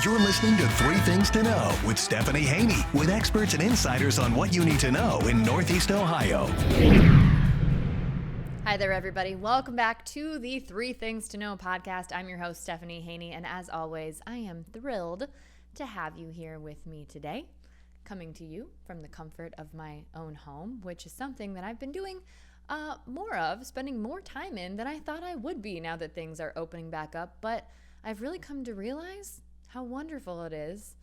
You're listening to Three Things to Know with Stephanie Haney, with experts and insiders on what you need to know in Northeast Ohio. Hi there, everybody. Welcome back to the Three Things to Know podcast. I'm your host, Stephanie Haney, and as always, I am thrilled to have you here with me today, coming to you from the comfort of my own home, which is something that I've been doing more of, spending more time in than I thought I would be now that things are opening back up. But I've really come to realize how wonderful it is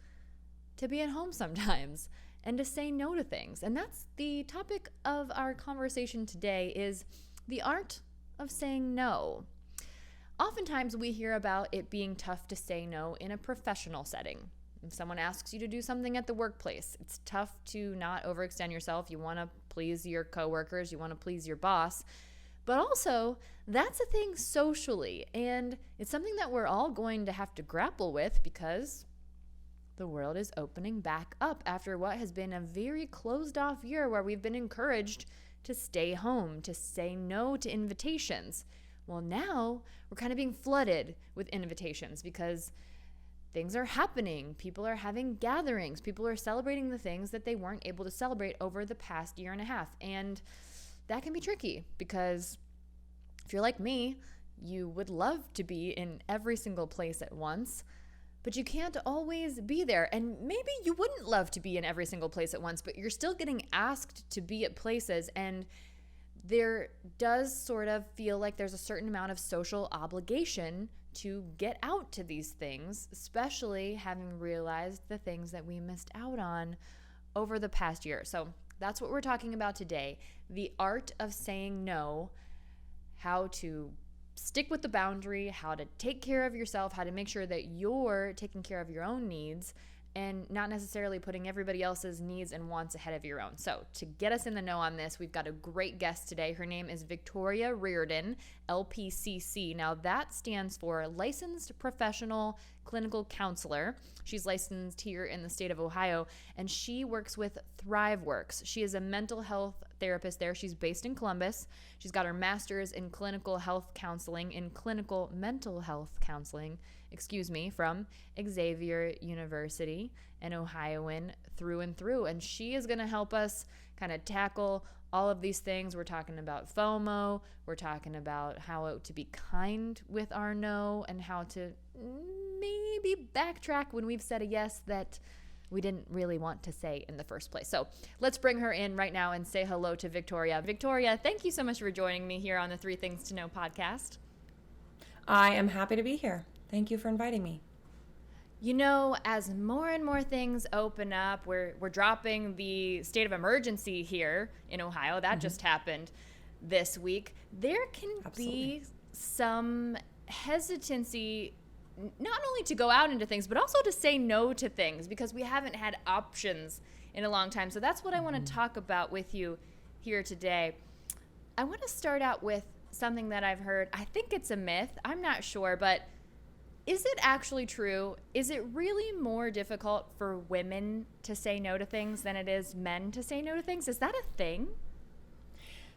to be at home sometimes and to say no to things. And that's the topic of our conversation today, is the art of saying no. Oftentimes we hear about it being tough to say no in a professional setting. If someone asks you to do something at the workplace, it's tough to not overextend yourself. You want to please your coworkers, you want to please your boss. But also, that's a thing socially, and it's something that we're all going to have to grapple with because the world is opening back up after what has been a very closed-off year where we've been encouraged to stay home, to say no to invitations. Well, now we're kind of being flooded with invitations because things are happening. People are having gatherings. People are celebrating the things that they weren't able to celebrate over the past year and a half. And that can be tricky because if you're like me, you would love to be in every single place at once, but you can't always be there. And maybe you wouldn't love to be in every single place at once, but you're still getting asked to be at places. And there does sort of feel like there's a certain amount of social obligation to get out to these things, especially having realized the things that we missed out on over the past year. So that's what we're talking about today. The art of saying no, how to stick with the boundary, how to take care of yourself, how to make sure that you're taking care of your own needs and not necessarily putting everybody else's needs and wants ahead of your own. So to get us in the know on this, we've got a great guest today. Her name is Victoria Riordan, LPCC. Now that stands for Licensed Professional Clinical Counselor. She's licensed here in the state of Ohio, and she works with Thriveworks. She is a mental health therapist there. She's based in Columbus. She's got her master's in clinical health counseling in clinical mental health counseling, from Xavier University, an Ohioan through and through. And she is going to help us kind of tackle all of these things. We're talking about FOMO. We're talking about how to be kind with our no and how to maybe backtrack when we've said a yes that we didn't really want to say in the first place. So let's bring her in right now and say hello to Victoria. Victoria, thank you so much for joining me here on the Three Things to Know podcast. I am happy to be here. Thank you for inviting me. You know, as more and more things open up, we're dropping the state of emergency here in Ohio. That just happened this week. There can be some hesitancy not only to go out into things, but also to say no to things because we haven't had options in a long time. So that's what I want to talk about with you here today. I want to start out with something that I've heard. I think it's a myth. I'm not sure, but is it actually true? Is it really more difficult for women to say no to things than it is men to say no to things? Is that a thing?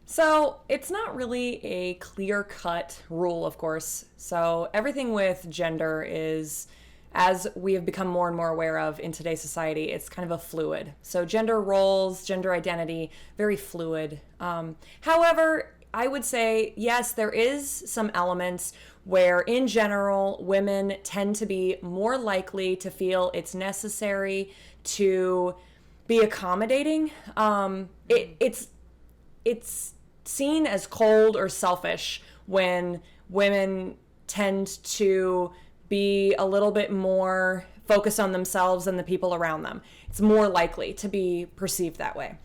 So it's not really a clear-cut rule, of course. So everything with gender is, as we have become more and more aware of in today's society, it's kind of a fluid. So gender roles, gender identity, very fluid. However, I would say, yes, there is some elements where, in general, women tend to be more likely to feel it's necessary to be accommodating. It's seen as cold or selfish when women tend to be a little bit more focused on themselves and the people around them. It's more likely to be perceived that way.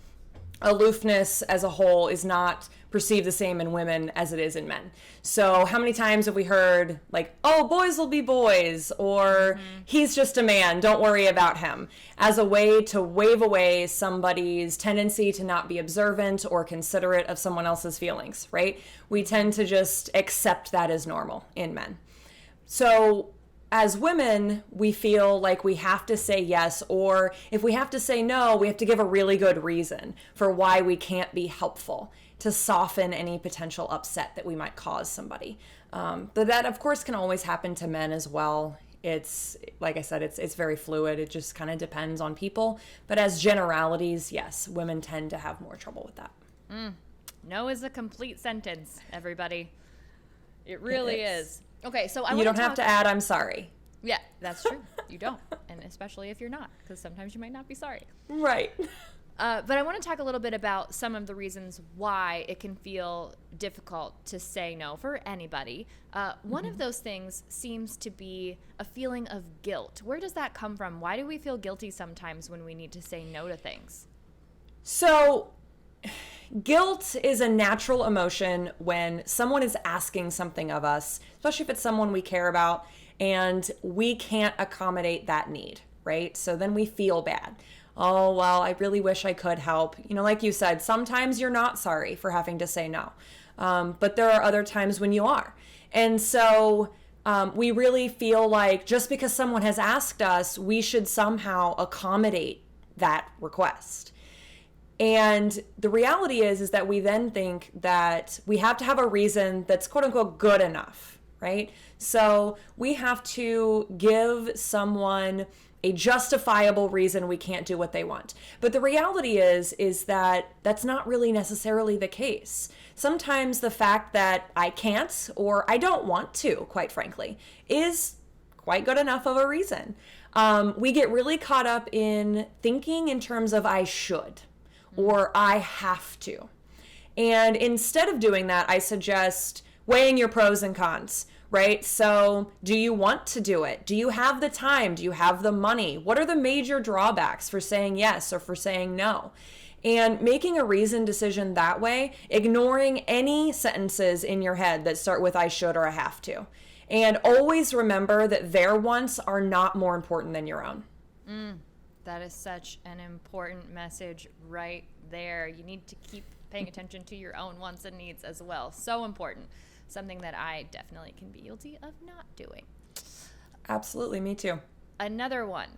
Aloofness as a whole is not perceived the same in women as it is in men. So how many times have we heard like, oh, boys will be boys, or he's just a man, don't worry about him, as a way to wave away somebody's tendency to not be observant or considerate of someone else's feelings, right? We tend to just accept that as normal in men. So as women, we feel like we have to say yes, or if we have to say no, we have to give a really good reason for why we can't be helpful to soften any potential upset that we might cause somebody. But that, of course, can always happen to men as well. It's, like I said, it's very fluid. It just kind of depends on people. But as generalities, yes, women tend to have more trouble with that. No is a complete sentence, everybody. It really is. Okay, so You don't have to add, I'm sorry. Yeah, that's true. You don't. And especially if you're not, because sometimes you might not be sorry. Right. But I want to talk a little bit about some of the reasons why it can feel difficult to say no for anybody. One of those things seems to be a feeling of guilt. Where does that come from? Why do we feel guilty sometimes when we need to say no to things? So guilt is a natural emotion when someone is asking something of us, especially if it's someone we care about, and we can't accommodate that need, right? So then we feel bad. Oh, well, I really wish I could help. You know, like you said, sometimes you're not sorry for having to say no. But there are other times when you are. And so we really feel like just because someone has asked us, we should somehow accommodate that request. And the reality is that we then think that we have to have a reason that's quote unquote good enough, right? So we have to give someone a justifiable reason we can't do what they want. But the reality is that that's not really necessarily the case. Sometimes the fact that I can't or I don't want to, quite frankly, is quite good enough of a reason. We get really caught up in thinking in terms of I should or I have to. And instead of doing that, I suggest weighing your pros and cons, right? So do you want to do it? Do you have the time? Do you have the money? What are the major drawbacks for saying yes or for saying no? And making a reasoned decision that way, ignoring any sentences in your head that start with I should or I have to. And always remember that their wants are not more important than your own. That is such an important message right there. You need to keep paying attention to your own wants and needs as well. So important. Something that I definitely can be guilty of not doing. Absolutely, me too. Another one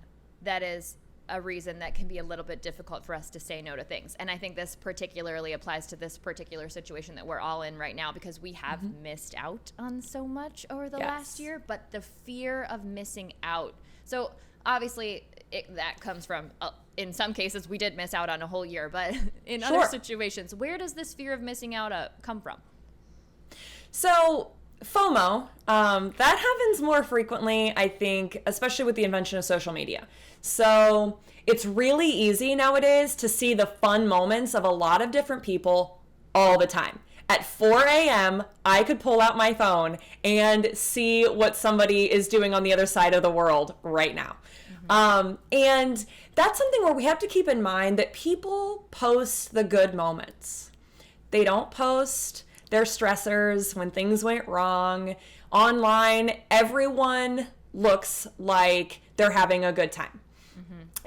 that is a reason that can be a little bit difficult for us to say no to things. And I think this particularly applies to this particular situation that we're all in right now because we have missed out on so much over the last year, but the fear of missing out. So obviously that comes from, in some cases we did miss out on a whole year, but in other situations, where does this fear of missing out come from? So FOMO, that happens more frequently, I think, especially with the invention of social media. So it's really easy nowadays to see the fun moments of a lot of different people all the time. At 4 a.m., I could pull out my phone and see what somebody is doing on the other side of the world right now. And that's something where we have to keep in mind that people post the good moments. They don't post their stressors when things went wrong. Online, everyone looks like they're having a good time.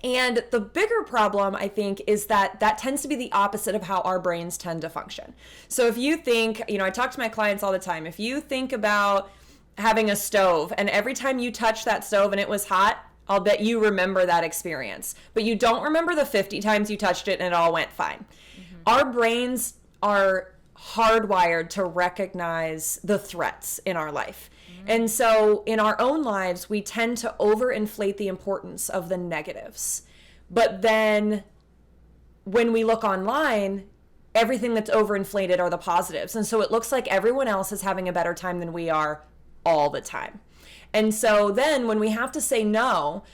And the bigger problem, I think, is that tends to be the opposite of how our brains tend to function. So if you think, I talk to my clients all the time, if you think about having a stove and every time you touch that stove and it was hot, I'll bet you remember that experience. But you don't remember the 50 times you touched it and it all went fine. Our brains are hardwired to recognize the threats in our life. And so in our own lives, we tend to overinflate the importance of the negatives. But then when we look online, everything that's overinflated are the positives. And so it looks like everyone else is having a better time than we are all the time. And so then when we have to say no,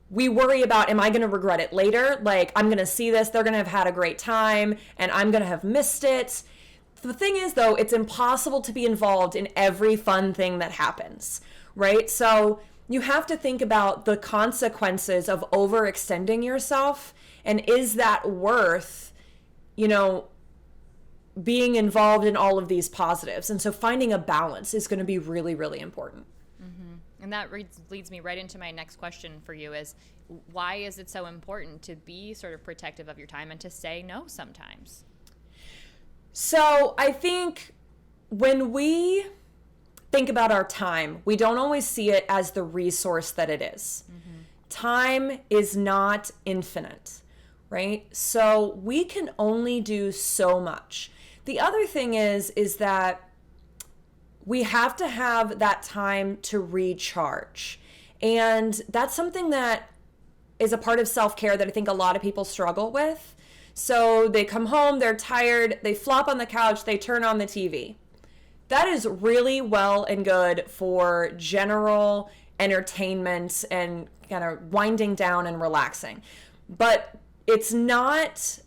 we worry about, am I going to regret it later? Like, I'm going to see this, they're going to have had a great time, and I'm going to have missed it. The thing is, though, it's impossible to be involved in every fun thing that happens, right? So you have to think about the consequences of overextending yourself, and is that worth, being involved in all of these positives? And so finding a balance is going to be really, really important. And that leads me right into my next question for you is, why is it so important to be sort of protective of your time and to say no sometimes? So I think when we think about our time, we don't always see it as the resource that it is. Time is not infinite, right? So we can only do so much. The other thing is that we have to have that time to recharge. And that's something that is a part of self-care that I think a lot of people struggle with. So they come home, they're tired, they flop on the couch, they turn on the TV. That is really well and good for general entertainment and kind of winding down and relaxing. But it's not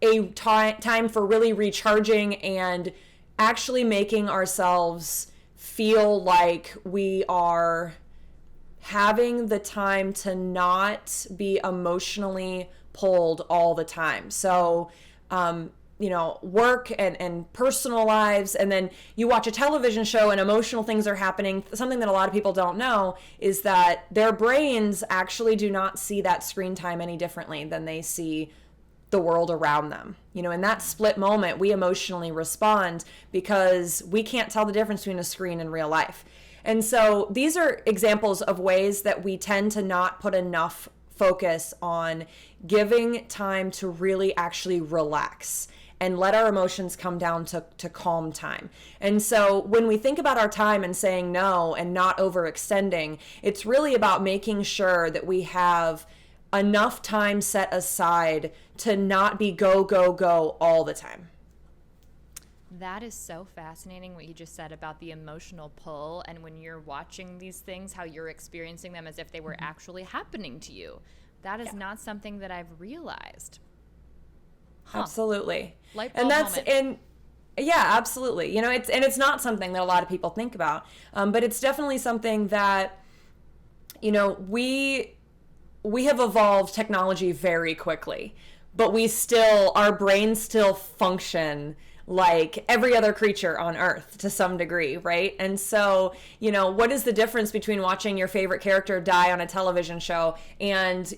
a time for really recharging and actually making ourselves feel like we are having the time to not be emotionally pulled all the time. So, work and personal lives, and then you watch a television show and emotional things are happening. Something that a lot of people don't know is that their brains actually do not see that screen time any differently than they see the world around them. In that split moment, we emotionally respond because we can't tell the difference between a screen and real life. And so these are examples of ways that we tend to not put enough focus on giving time to really actually relax and let our emotions come down to calm time. And so when we think about our time and saying no and not overextending, it's really about making sure that we have enough time set aside to not be go, go, go all the time. That is so fascinating what you just said about the emotional pull, and when you're watching these things, how you're experiencing them as if they were actually happening to you. That is not something that I've realized. Absolutely. Light bulb moment. Yeah, absolutely. It's not something that a lot of people think about, but it's definitely something that, we have evolved technology very quickly, but our brains still function like every other creature on Earth to some degree, right? And so, what is the difference between watching your favorite character die on a television show and,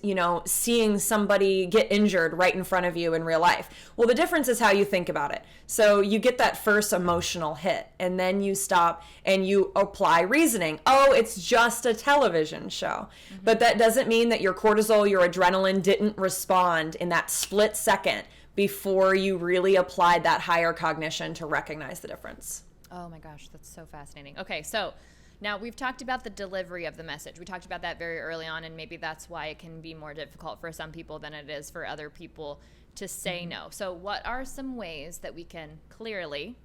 seeing somebody get injured right in front of you in real life? Well, the difference is how you think about it. So you get that first emotional hit, and then you stop and you apply reasoning. Oh, it's just a television show. Mm-hmm. But that doesn't mean that your cortisol, your adrenaline didn't respond in that split second before you really applied that higher cognition to recognize the difference. Oh my gosh, that's so fascinating. Okay, so now we've talked about the delivery of the message. We talked about that very early on, and maybe that's why it can be more difficult for some people than it is for other people to say no. So what are some ways that we can clearly,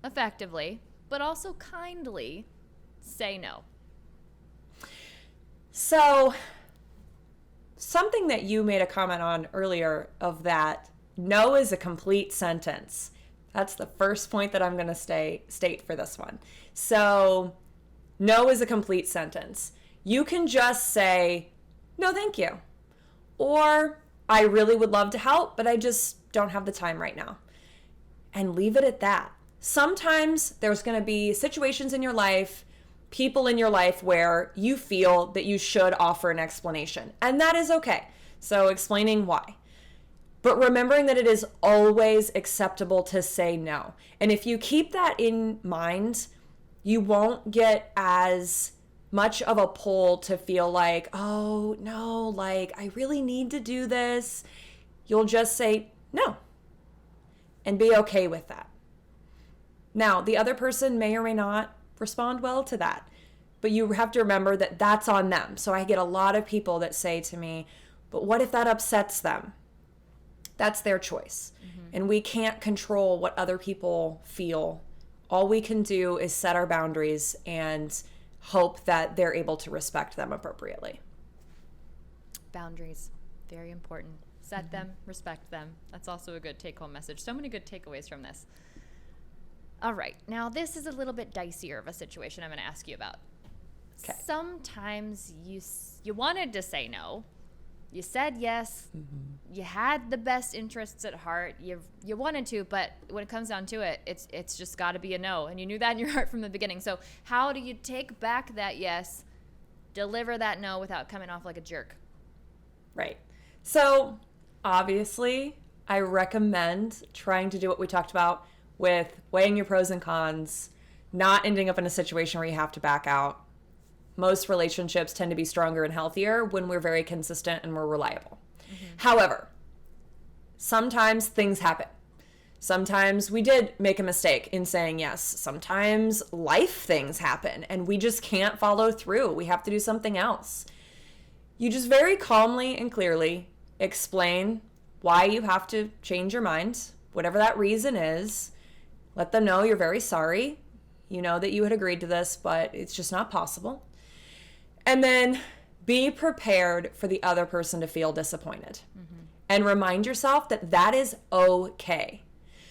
effectively, but also kindly say no? So something that you made a comment on earlier of that, no is a complete sentence. That's the first point that I'm going to state for this one. So no is a complete sentence. You can just say, no, thank you. Or I really would love to help, but I just don't have the time right now. And leave it at that. Sometimes there's going to be situations in your life, people in your life where you feel that you should offer an explanation. And that is okay. So explaining why. But remembering that it is always acceptable to say no. And if you keep that in mind, you won't get as much of a pull to feel like, oh, no, like I really need to do this. You'll just say no and be okay with that. Now, the other person may or may not respond well to that, but you have to remember that that's on them. So I get a lot of people that say to me, but what if that upsets them? That's their choice. Mm-hmm. And we can't control what other people feel. All we can do is set our boundaries and hope that they're able to respect them appropriately. Boundaries, very important. Set them, respect them. That's also a good take-home message. So many good takeaways from this. All right, now this is a little bit dicier of a situation I'm going to ask you about. Okay. Sometimes you wanted to say no. You said yes. Mm-hmm. You had the best interests at heart. You wanted to, but when it comes down to it, it's just got to be a no. And you knew that in your heart from the beginning. So how do you take back that yes, deliver that no without coming off like a jerk? Right. So obviously, I recommend trying to do what we talked about with weighing your pros and cons, not ending up in a situation where you have to back out. Most relationships tend to be stronger and healthier when we're very consistent and we're reliable. Mm-hmm. However, sometimes things happen. Sometimes we did make a mistake in saying yes. Sometimes life things happen and we just can't follow through. We have to do something else. You just very calmly and clearly explain why you have to change your mind, whatever that reason is. Let them know you're very sorry. You know that you had agreed to this, but it's just not possible. And then be prepared for the other person to feel disappointed. And remind yourself that that is okay.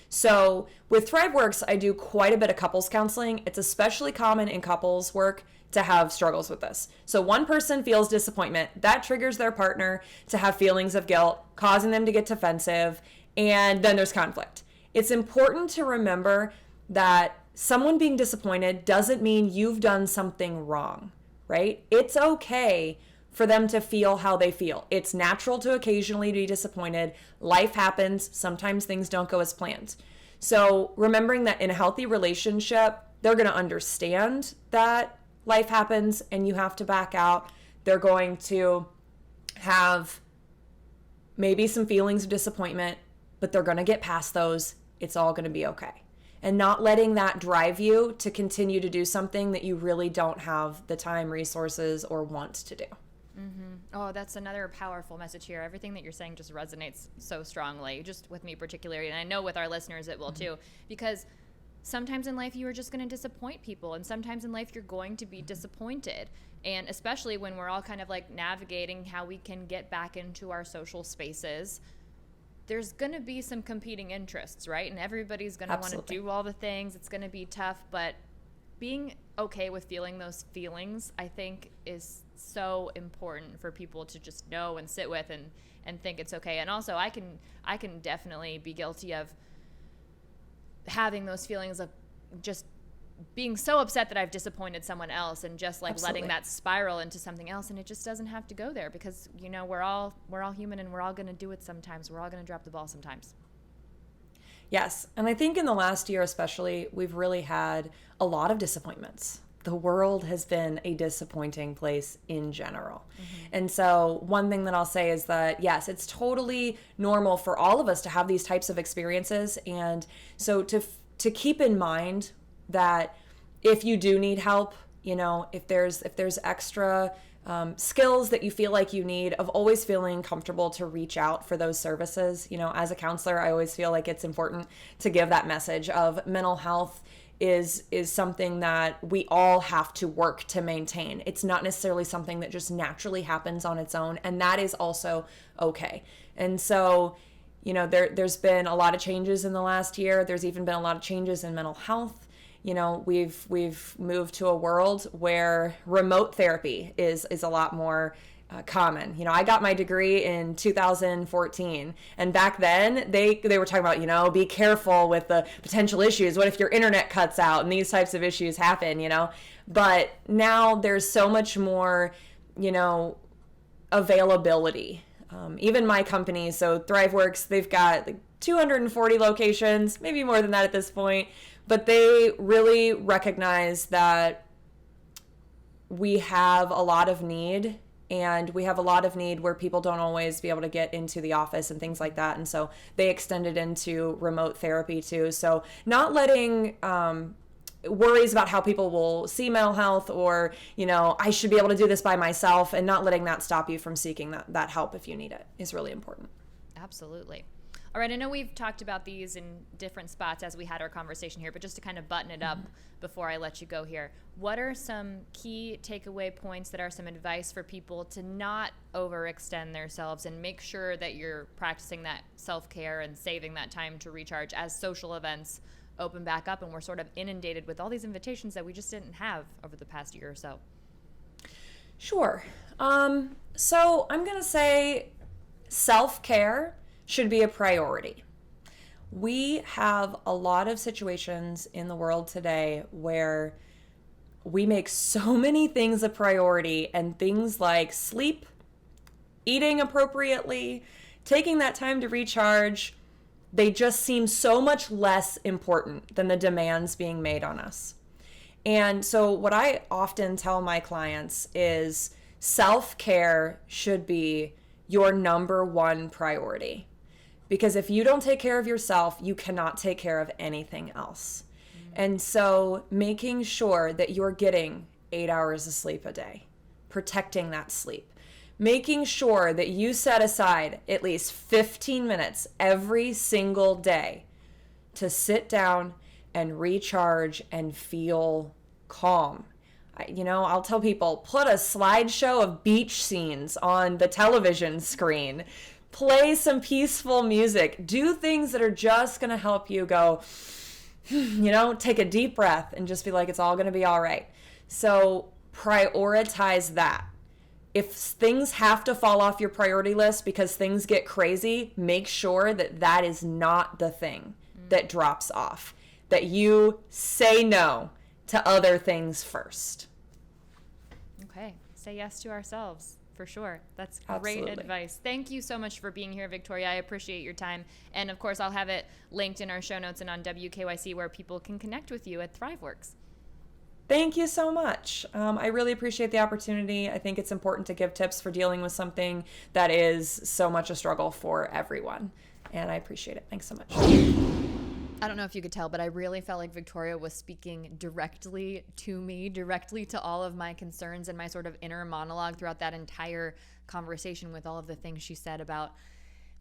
So with Thriveworks, I do quite a bit of couples counseling. It's especially common in couples work to have struggles with this. So one person feels disappointment, that triggers their partner to have feelings of guilt, causing them to get defensive, and then there's conflict. It's important to remember that someone being disappointed doesn't mean you've done something wrong, right? It's okay for them to feel how they feel. It's natural to occasionally be disappointed. Life happens. Sometimes things don't go as planned. So remembering that in a healthy relationship, they're going to understand that life happens and you have to back out. They're going to have maybe some feelings of disappointment, but they're going to get past those. It's all going to be okay. And not letting that drive you to continue to do something that you really don't have the time, resources, or want to do. Oh, that's another powerful message here. Everything that you're saying just resonates so strongly, just with me particularly, and I know with our listeners it will too, because sometimes in life you are just going to disappoint people, and sometimes in life you're going to be disappointed, and especially when we're all kind of like navigating how we can get back into our social spaces, there's going to be some competing interests, right? And everybody's going to want to do all the things. It's going to be tough, but being okay with feeling those feelings, I think, is so important for people to just know and sit with and think it's okay. And also I can definitely be guilty of having those feelings of just being so upset that I've disappointed someone else and just like letting that spiral into something else. And it just doesn't have to go there because, you know, we're all human and we're all going to do it sometimes. We're all going to drop the ball sometimes. Yes. And I think in the last year especially, we've really had a lot of disappointments. The world has been a disappointing place in general. And so one thing that I'll say is that, yes, it's totally normal for all of us to have these types of experiences. And so to keep in mind that if you do need help, you know, if there's extra skills that you feel like you need, of always feeling comfortable to reach out for those services. You know, as a counselor, I always feel like it's important to give that message of mental health is something that we all have to work to maintain. It's not necessarily something that just naturally happens on its own, and that is also okay. And so, you know, there's been a lot of changes in the last year. There's even been a lot of changes in mental health. You know, we've moved to a world where remote therapy is a lot more common. You know, I got my degree in 2014, and back then they were talking about, you know, be careful with the potential issues. What if your internet cuts out and these types of issues happen, you know? But now there's so much more, you know, availability. Even my company, so Thriveworks, they've got like 240 locations, maybe more than that at this point, but they really recognize that we have a lot of need. And we have a lot of need where people don't always be able to get into the office and things like that. And so they extended into remote therapy too. So not letting worries about how people will see mental health or, you know, I should be able to do this by myself, and not letting that stop you from seeking that help if you need it is really important. Absolutely. All right, I know we've talked about these in different spots as we had our conversation here, but just to kind of button it up before I let you go here, what are some key takeaway points that are some advice for people to not overextend themselves and make sure that you're practicing that self-care and saving that time to recharge as social events open back up and we're sort of inundated with all these invitations that we just didn't have over the past year or so? Sure. So I'm going to say self-care should be a priority. We have a lot of situations in the world today where we make so many things a priority, and things like sleep, eating appropriately, taking that time to recharge, they just seem so much less important than the demands being made on us. And so what I often tell my clients is self-care should be your number one priority. Because if you don't take care of yourself, you cannot take care of anything else. And so making sure that you're getting 8 hours of sleep a day, protecting that sleep, making sure that you set aside at least 15 minutes every single day to sit down and recharge and feel calm. I'll tell people, put a slideshow of beach scenes on the television screen, play some peaceful music, do things that are just going to help you go, take a deep breath and just be like, it's all going to be all right. So prioritize that. If things have to fall off your priority list because things get crazy, make sure that that is not the thing that drops off, that you say no to other things first. Okay. Say yes to ourselves. For sure. That's great Absolutely. advice. Thank you so much for being here, Victoria. I appreciate your time. And of course, I'll have it linked in our show notes and on WKYC where people can connect with you at Thriveworks. Thank you so much. I really appreciate the opportunity. I think it's important to give tips for dealing with something that is so much a struggle for everyone. And I appreciate it. Thanks so much. I don't know if you could tell, but I really felt like Victoria was speaking directly to me, directly to all of my concerns and my sort of inner monologue throughout that entire conversation with all of the things she said about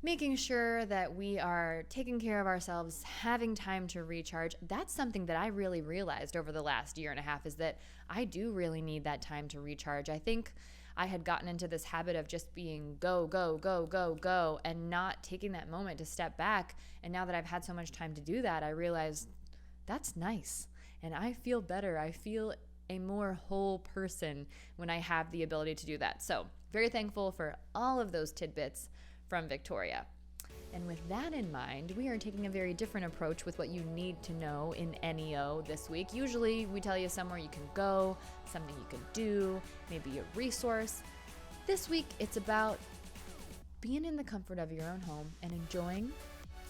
making sure that we are taking care of ourselves, having time to recharge. That's something that I really realized over the last year and a half, is that I do really need that time to recharge. I think I had gotten into this habit of just being go, go, go, go, go, and not taking that moment to step back. And now that I've had so much time to do that, I realize that's nice. And I feel better. I feel a more whole person when I have the ability to do that. So very thankful for all of those tidbits from Victoria. And with that in mind, we are taking a very different approach with what you need to know in NEO this week. Usually we tell you somewhere you can go, something you can do, maybe a resource. This week it's about being in the comfort of your own home and enjoying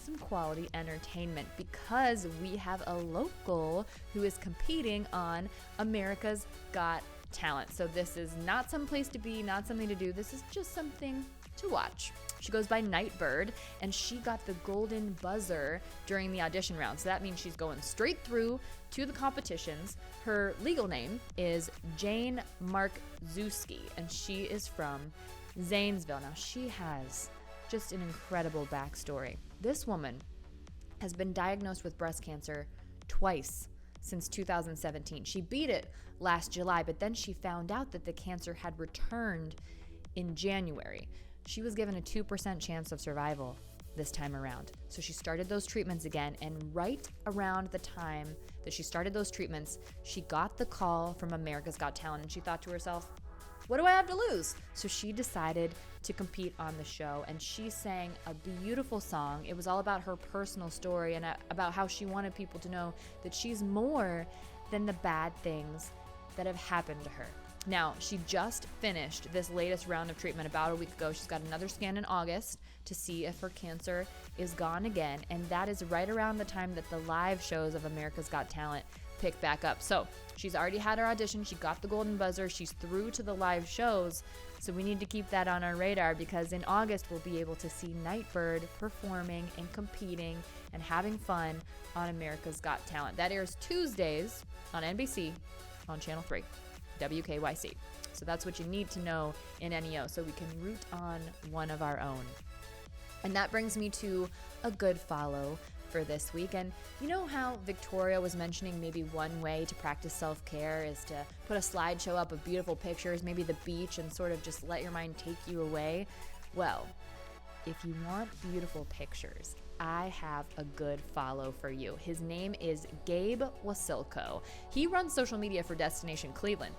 some quality entertainment, because we have a local who is competing on America's Got Talent. So this is not some place to be, not something to do. This is just something to watch. She goes by Nightbirde, and she got the golden buzzer during the audition round. So that means she's going straight through to the competitions. Her legal name is Jane Markzewski, and she is from Zanesville. Now, she has just an incredible backstory. This woman has been diagnosed with breast cancer twice since 2017. She beat it last July, but then she found out that the cancer had returned in January. She was given a 2% chance of survival this time around. So she started those treatments again, and right around the time that she started those treatments, she got the call from America's Got Talent, and she thought to herself, what do I have to lose? So she decided to compete on the show, and she sang a beautiful song. It was all about her personal story and about how she wanted people to know that she's more than the bad things that have happened to her. Now, she just finished this latest round of treatment about a week ago. She's got another scan in August to see if her cancer is gone again, and that is right around the time that the live shows of America's Got Talent pick back up. So she's already had her audition. She got the golden buzzer. She's through to the live shows. So we need to keep that on our radar, because in August we'll be able to see Nightbirde performing and competing and having fun on America's Got Talent. That airs Tuesdays on NBC on Channel 3. WKYC. So that's what you need to know in NEO, so we can root on one of our own. And that brings me to a good follow for this week. And you know how Victoria was mentioning maybe one way to practice self-care is to put a slideshow up of beautiful pictures, maybe the beach, and sort of just let your mind take you away? Well, if you want beautiful pictures, I have a good follow for you. His name is Gabe Wasylko. He runs social media for Destination Cleveland.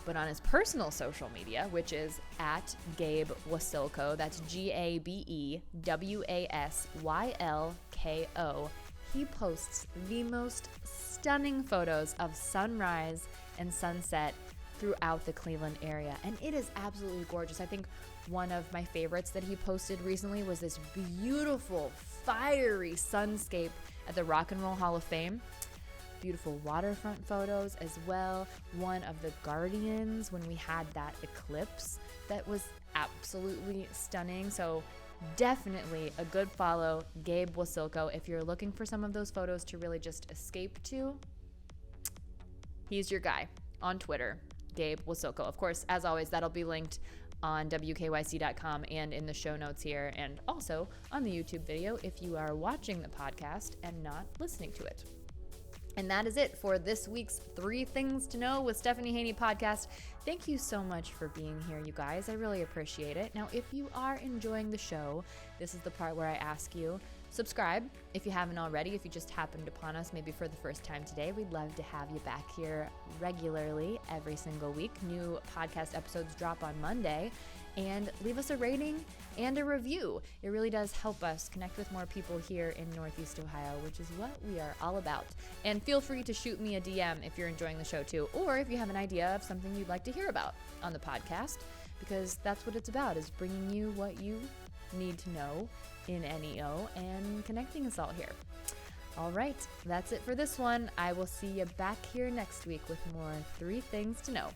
But on his personal social media, which is at Gabe Wasylko, that's GabeWasylko, he posts the most stunning photos of sunrise and sunset throughout the Cleveland area. And it is absolutely gorgeous. I think one of my favorites that he posted recently was this beautiful, fiery sunscape at the Rock and Roll Hall of Fame. Beautiful waterfront photos as well. One of the Guardians when we had that eclipse that was absolutely stunning. So definitely a good follow, Gabe Wasylko. If you're looking for some of those photos to really just escape to, he's your guy on Twitter, Gabe Wasylko. Of course, as always, that'll be linked on wkyc.com and in the show notes here, and also on the YouTube video if you are watching the podcast and not listening to it. And that is it for this week's 3 Things to Know with Stephanie Haney podcast. Thank you so much for being here, you guys. I really appreciate it. Now, if you are enjoying the show, this is the part where I ask you, subscribe if you haven't already. If you just happened upon us maybe for the first time today, we'd love to have you back here regularly every single week. New podcast episodes drop on Monday. And leave us a rating and a review. It really does help us connect with more people here in Northeast Ohio, which is what we are all about. And feel free to shoot me a DM if you're enjoying the show too, or if you have an idea of something you'd like to hear about on the podcast, because that's what it's about, is bringing you what you need to know in NEO and connecting us all here. All right, that's it for this one. I will see you back here next week with more 3 Things to Know.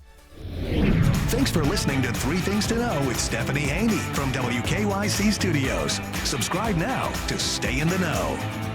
Thanks for listening to 3 Things to Know with Stephanie Haney from WKYC Studios. Subscribe now to stay in the know.